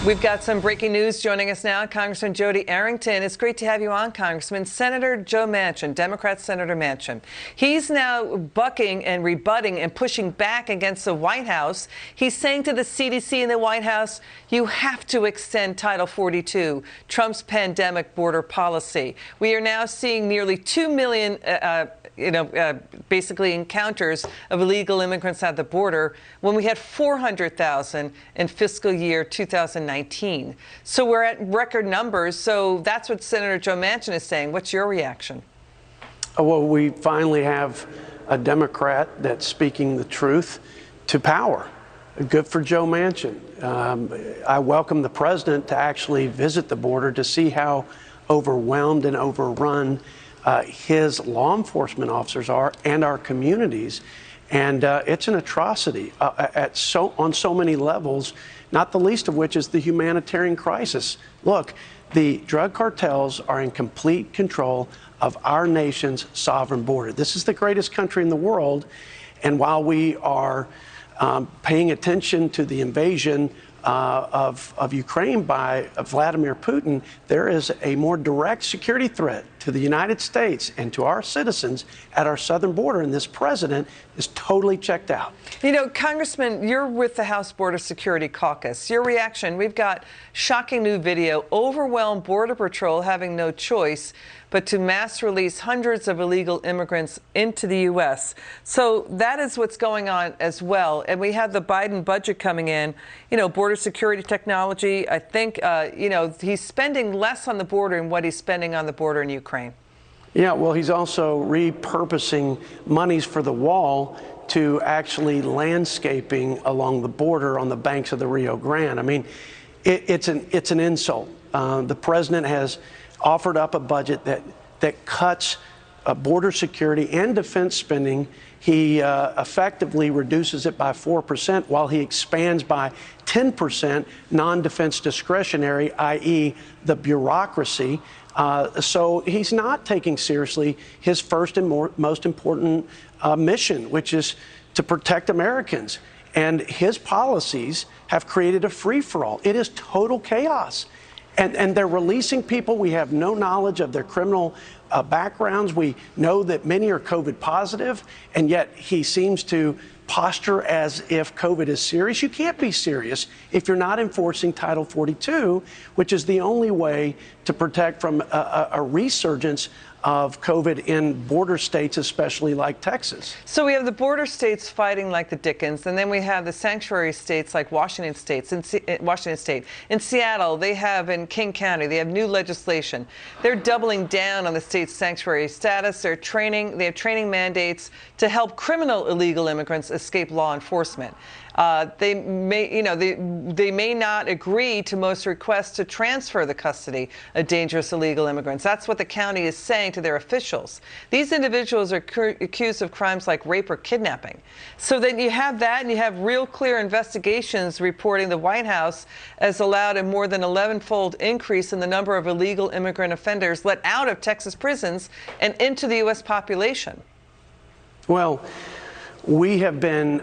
We've got some breaking news joining us now. Congressman Jodey Arrington. It's great to have you on, Congressman. Senator Joe Manchin, Democrat Senator Manchin. He's now bucking and rebutting and pushing back against the White House. He's saying to the CDC in the White House, you have to extend Title 42, Trump's pandemic border policy. We are now seeing nearly 2 million basically encounters of illegal immigrants at the border when we had 400,000 in fiscal year 2019. So we're at record numbers. So that's what Senator Joe Manchin is saying. What's your reaction? Well, we finally have a Democrat that's speaking the truth to power. Good for Joe Manchin. I welcome the president to actually visit the border to see how overwhelmed and overrun his law enforcement officers are and our communities. And it's an atrocity on so many levels, not the least of which is the humanitarian crisis. Look, the drug cartels are in complete control of our nation's sovereign border. This is the greatest country in the world. And while we are paying attention to the invasion of Ukraine by Vladimir Putin, there is a more direct security threat to the United States and to our citizens at our southern border, and this president is totally checked out. You know, Congressman, you're with the House Border Security Caucus. Your reaction, we've got shocking new video, overwhelmed Border Patrol having no choice but to mass release hundreds of illegal immigrants into the U.S. So that is what's going on as well. And we have the Biden budget coming in, you know, border security technology. I think, he's spending less on the border than what he's spending on the border in Ukraine. Yeah, well, he's also repurposing monies for the wall to actually landscaping along the border on the banks of the Rio Grande. I mean, it's an insult. The president has offered up a budget that cuts border security and defense spending. He effectively reduces it by 4% while he expands by 10% non-defense discretionary, i.e. the bureaucracy. So he's not taking seriously his first and most important mission, which is to protect Americans. And his policies have created a free-for-all. It is total chaos. And they're releasing people. We have no knowledge of their criminal backgrounds. We know that many are COVID positive, and yet he seems to posture as if COVID is serious. You can't be serious if you're not enforcing Title 42, which is the only way to protect from a resurgence of COVID in border states, especially like Texas. So we have the border states fighting like the Dickens, and then we have the sanctuary states like Washington State. In Seattle, they have, in King County, they have new legislation. They're doubling down on the state's sanctuary status. They have training mandates to help criminal illegal immigrants escape law enforcement. They may not agree to most requests to transfer the custody of dangerous illegal immigrants. That's what the county is saying to their officials. These individuals are accused of crimes like rape or kidnapping. So then you have that, and you have real clear investigations reporting the White House has allowed a more than 11-fold increase in the number of illegal immigrant offenders let out of Texas prisons and into the U.S. population. Well, we have been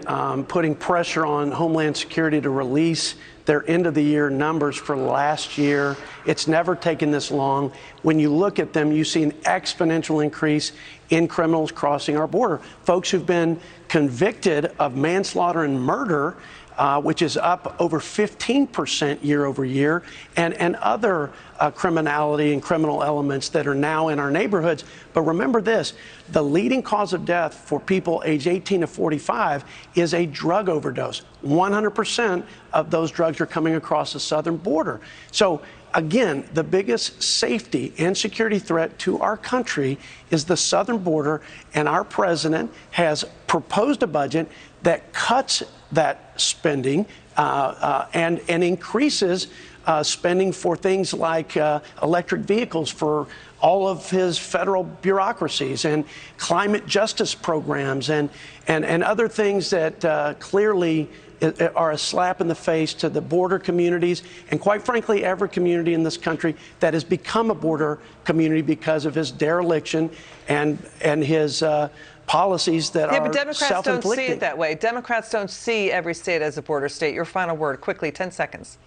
putting pressure on Homeland Security to release their end-of-the-year numbers for last year. It's never taken this long. When you look at them, you see an exponential increase in criminals crossing our border. Folks who've been convicted of manslaughter and murder, which is up over 15% year over year, and other criminality and criminal elements that are now in our neighborhoods. But remember this, the leading cause of death for people age 18 to 45 is a drug overdose. 100% of those drugs are coming across the southern border. So again, the biggest safety and security threat to our country is the southern border, and our president has proposed a budget that cuts that spending and increases spending for things like electric vehicles for all of his federal bureaucracies and climate justice programs and other things that clearly are a slap in the face to the border communities and, quite frankly, every community in this country that has become a border community because of his dereliction and his policies that are but Democrats self-inflicting. Don't see it that way. Democrats don't see every state as a border state. Your final word, quickly, 10 seconds.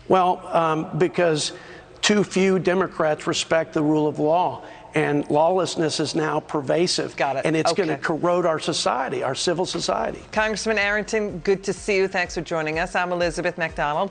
Well, because too few Democrats respect the rule of law, and lawlessness is now pervasive. Got it. And it's Okay. going to corrode our society, our civil society. Congressman Arrington, good to see you. Thanks for joining us. I'm Elizabeth McDonald.